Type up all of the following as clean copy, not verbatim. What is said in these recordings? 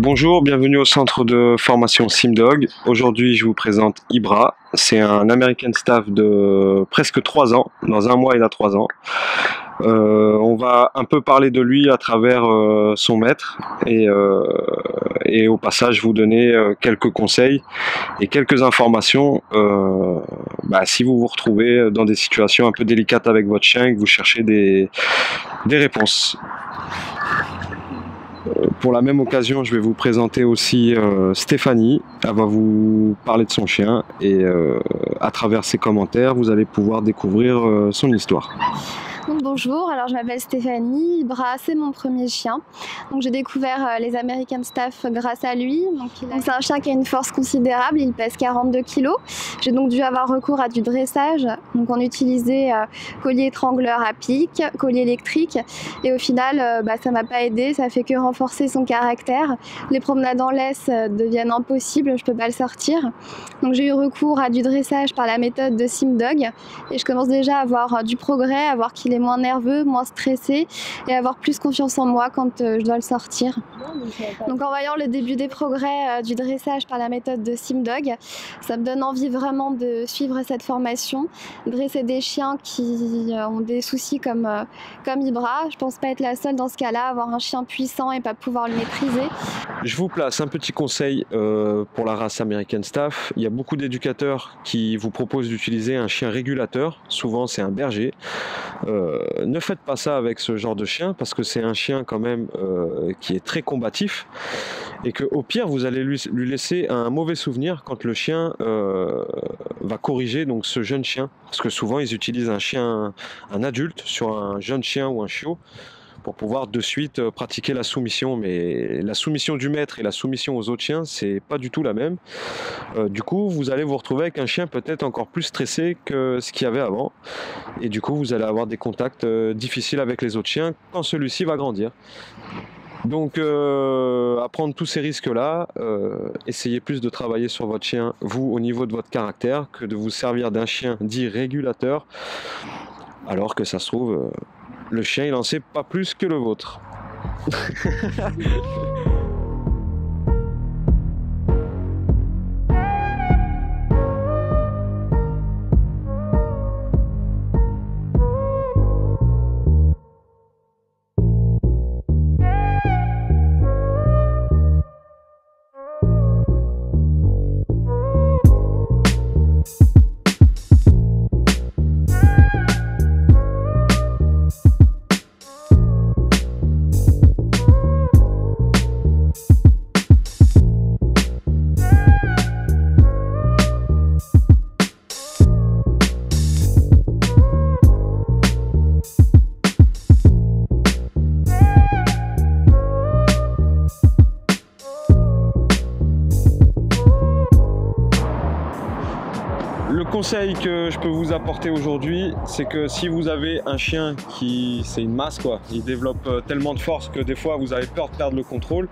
Bonjour, bienvenue au centre de formation SimDog. Aujourd'hui, je vous présente Ibra. C'est un American Staff de presque 3 ans. Dans un mois, il a 3 ans. On va un peu parler de lui à travers son maître et au passage vous donner quelques conseils et quelques informations si vous vous retrouvez dans des situations un peu délicates avec votre chien et que vous cherchez des réponses. Pour la même occasion, je vais vous présenter aussi Stéphanie. Elle va vous parler de son chien et à travers ses commentaires, vous allez pouvoir découvrir son histoire. Donc, bonjour, alors je m'appelle Stéphanie. Ibra, c'est mon premier chien. Donc j'ai découvert les American Staff grâce à lui. Donc c'est un chien qui a une force considérable, il pèse 42 kg. J'ai donc dû avoir recours à du dressage. Donc on utilisait collier étrangleur à pic, collier électrique. Et au final, ça m'a pas aidé, ça fait que renforcer son caractère. Les promenades en laisse deviennent impossibles, je peux pas le sortir. Donc j'ai eu recours à du dressage par la méthode de SimDog. Et je commence déjà à avoir du progrès, à voir qu'il est moins nerveux, moins stressé et avoir plus confiance en moi quand je dois le sortir. Donc en voyant le début des progrès du dressage par la méthode de SimDog, ça me donne envie vraiment de suivre cette formation, dresser des chiens qui ont des soucis comme Ibra. Je pense pas être la seule dans ce cas-là, avoir un chien puissant et pas pouvoir le maîtriser. Je vous place un petit conseil pour la race American Staff. Il y a beaucoup d'éducateurs qui vous proposent d'utiliser un chien régulateur. Souvent c'est un berger. Ne faites pas ça avec ce genre de chien parce que c'est un chien quand même qui est très combatif et que au pire vous allez lui laisser un mauvais souvenir quand le chien va corriger donc ce jeune chien, parce que souvent ils utilisent un adulte sur un jeune chien ou un chiot pour pouvoir de suite pratiquer la soumission, mais la soumission du maître et la soumission aux autres chiens, c'est pas du tout la même. Du coup, vous allez vous retrouver avec un chien peut-être encore plus stressé que ce qu'il y avait avant, et du coup, vous allez avoir des contacts difficiles avec les autres chiens quand celui-ci va grandir. Donc, à prendre tous ces risques-là, essayez plus de travailler sur votre chien, vous, au niveau de votre caractère, que de vous servir d'un chien dit régulateur, alors que ça se trouve... le chien, il en sait pas plus que le vôtre. Le conseil que je peux vous apporter aujourd'hui, c'est que si vous avez un chien c'est une masse quoi, il développe tellement de force que des fois vous avez peur de perdre le contrôle.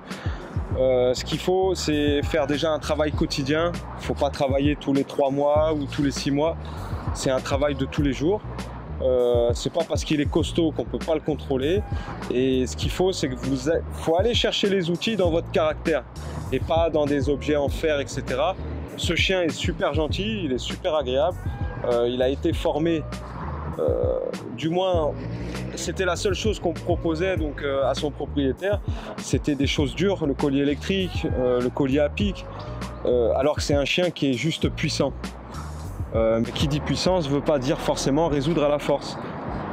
Ce qu'il faut, c'est faire déjà un travail quotidien. Il ne faut pas travailler tous les 3 mois ou tous les 6 mois. C'est un travail de tous les jours. C'est pas parce qu'il est costaud qu'on peut pas le contrôler. Et ce qu'il faut, c'est que faut aller chercher les outils dans votre caractère et pas dans des objets en fer, etc. Ce chien est super gentil, il est super agréable. Il a été formé, du moins, c'était la seule chose qu'on proposait donc à son propriétaire. C'était des choses dures, le collier électrique, le collier à pic, alors que c'est un chien qui est juste puissant. Mais qui dit puissance ne veut pas dire forcément résoudre à la force.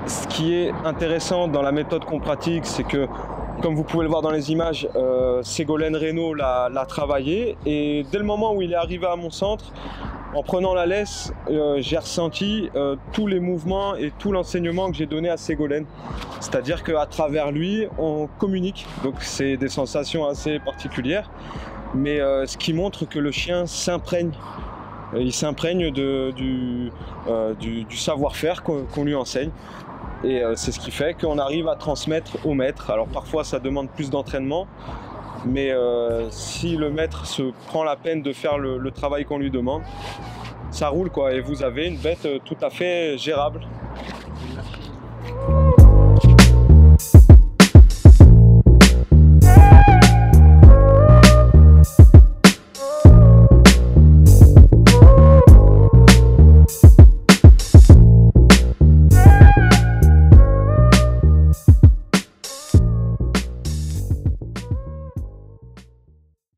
Ce qui est intéressant dans la méthode qu'on pratique, c'est que, comme vous pouvez le voir dans les images, Ségolène Reynaud l'a travaillé, et dès le moment où il est arrivé à mon centre, en prenant la laisse, j'ai ressenti tous les mouvements et tout l'enseignement que j'ai donné à Ségolène. C'est-à-dire qu'à travers lui, on communique, donc c'est des sensations assez particulières, mais ce qui montre que le chien s'imprègne. Il s'imprègne du savoir-faire qu'on lui enseigne. Et c'est ce qui fait qu'on arrive à transmettre au maître. Alors parfois ça demande plus d'entraînement, mais si le maître se prend la peine de faire le travail qu'on lui demande, ça roule quoi, et vous avez une bête tout à fait gérable.